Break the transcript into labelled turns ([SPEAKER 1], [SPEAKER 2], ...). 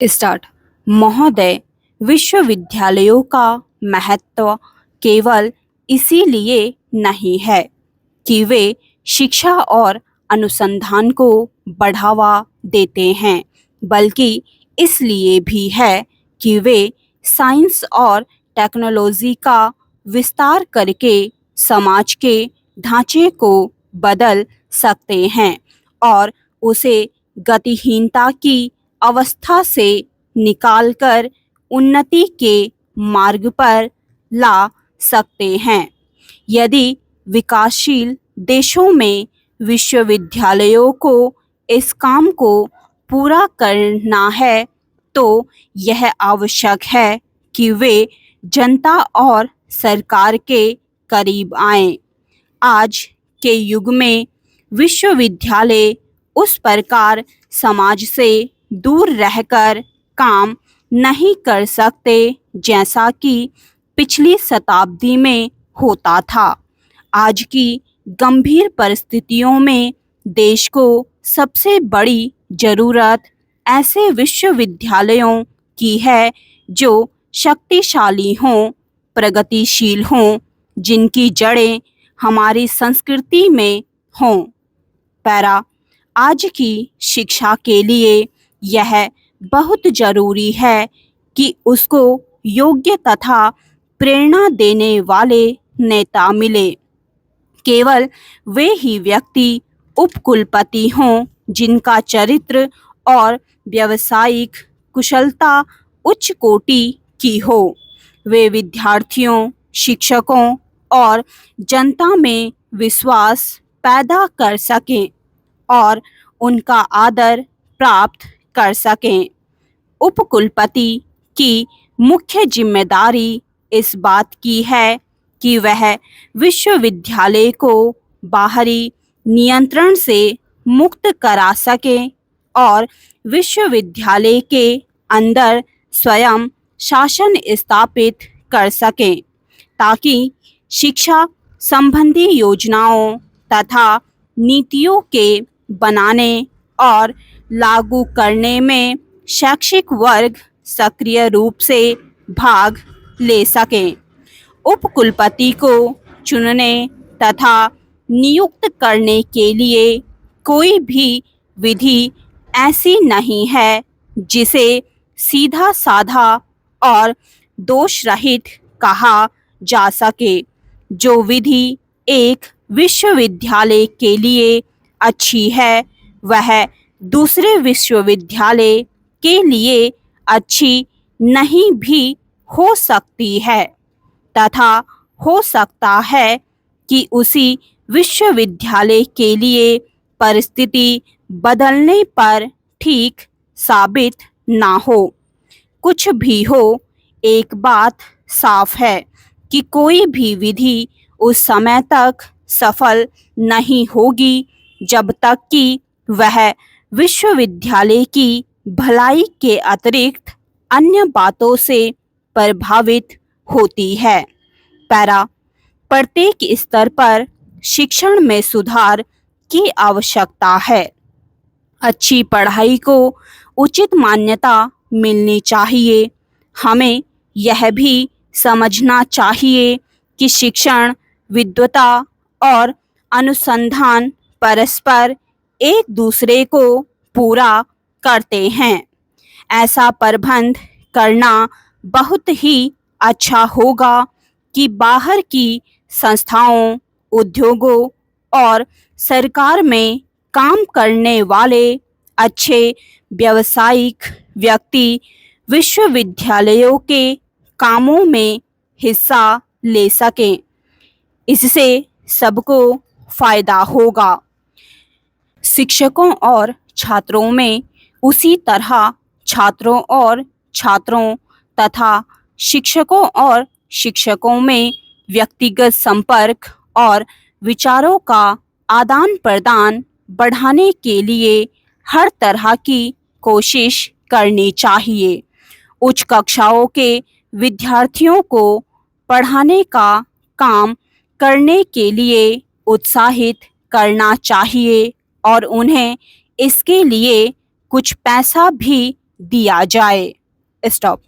[SPEAKER 1] Start. महोदय, विश्वविद्यालयों का महत्व केवल इसीलिए नहीं है कि वे शिक्षा और अनुसंधान को बढ़ावा देते हैं, बल्कि इसलिए भी है कि वे साइंस और टेक्नोलॉजी का विस्तार करके समाज के ढांचे को बदल सकते हैं और उसे गतिहीनता की अवस्था से निकालकर उन्नति के मार्ग पर ला सकते हैं। यदि विकासशील देशों में विश्वविद्यालयों को इस काम को पूरा करना है, तो यह आवश्यक है कि वे जनता और सरकार के करीब आएं। आज के युग में विश्वविद्यालय उस प्रकार समाज से दूर रहकर काम नहीं कर सकते जैसा कि पिछली शताब्दी में होता था। आज की गंभीर परिस्थितियों में देश को सबसे बड़ी जरूरत ऐसे विश्वविद्यालयों की है जो शक्तिशाली हों, प्रगतिशील हों, जिनकी जड़ें हमारी संस्कृति में हों। पैरा, आज की शिक्षा के लिए यह बहुत जरूरी है कि उसको योग्य तथा प्रेरणा देने वाले नेता मिले। केवल वे ही व्यक्ति उपकुलपति हों जिनका चरित्र और व्यावसायिक कुशलता उच्च कोटि की हो। वे विद्यार्थियों, शिक्षकों और जनता में विश्वास पैदा कर सकें और उनका आदर प्राप्त कर सकें। उपकुलपति की मुख्य जिम्मेदारी इस बात की है कि वह विश्वविद्यालय को बाहरी नियंत्रण से मुक्त करा सके और विश्वविद्यालय के अंदर स्वयं शासन स्थापित कर सके, ताकि शिक्षा संबंधी योजनाओं तथा नीतियों के बनाने और लागू करने में शैक्षिक वर्ग सक्रिय रूप से भाग ले सकें। उपकुलपति को चुनने तथा नियुक्त करने के लिए कोई भी विधि ऐसी नहीं है जिसे सीधा साधा और दोष रहित कहा जा सके। जो विधि एक विश्वविद्यालय के लिए अच्छी है, वह दूसरे विश्वविद्यालय के लिए अच्छी नहीं भी हो सकती है तथा हो सकता है कि उसी विश्वविद्यालय के लिए परिस्थिति बदलने पर ठीक साबित ना हो। कुछ भी हो, एक बात साफ है कि कोई भी विधि उस समय तक सफल नहीं होगी जब तक कि वह विश्वविद्यालय की भलाई के अतिरिक्त अन्य बातों से प्रभावित होती है। पैरा, प्रत्येक स्तर पर शिक्षण में सुधार की आवश्यकता है। अच्छी पढ़ाई को उचित मान्यता मिलनी चाहिए। हमें यह भी समझना चाहिए कि शिक्षण, विद्वता और अनुसंधान परस्पर एक दूसरे को पूरा करते हैं। ऐसा प्रबंध करना बहुत ही अच्छा होगा कि बाहर की संस्थाओं, उद्योगों और सरकार में काम करने वाले अच्छे व्यावसायिक व्यक्ति विश्वविद्यालयों के कामों में हिस्सा ले सकें। इससे सबको फायदा होगा। शिक्षकों और छात्रों में उसी तरह छात्रों और छात्रों तथा शिक्षकों और शिक्षकों में व्यक्तिगत संपर्क और विचारों का आदान प्रदान बढ़ाने के लिए हर तरह की कोशिश करनी चाहिए। उच्च कक्षाओं के विद्यार्थियों को पढ़ाने का काम करने के लिए उत्साहित करना चाहिए और उन्हें इसके लिए कुछ पैसा भी दिया जाए। स्टॉप।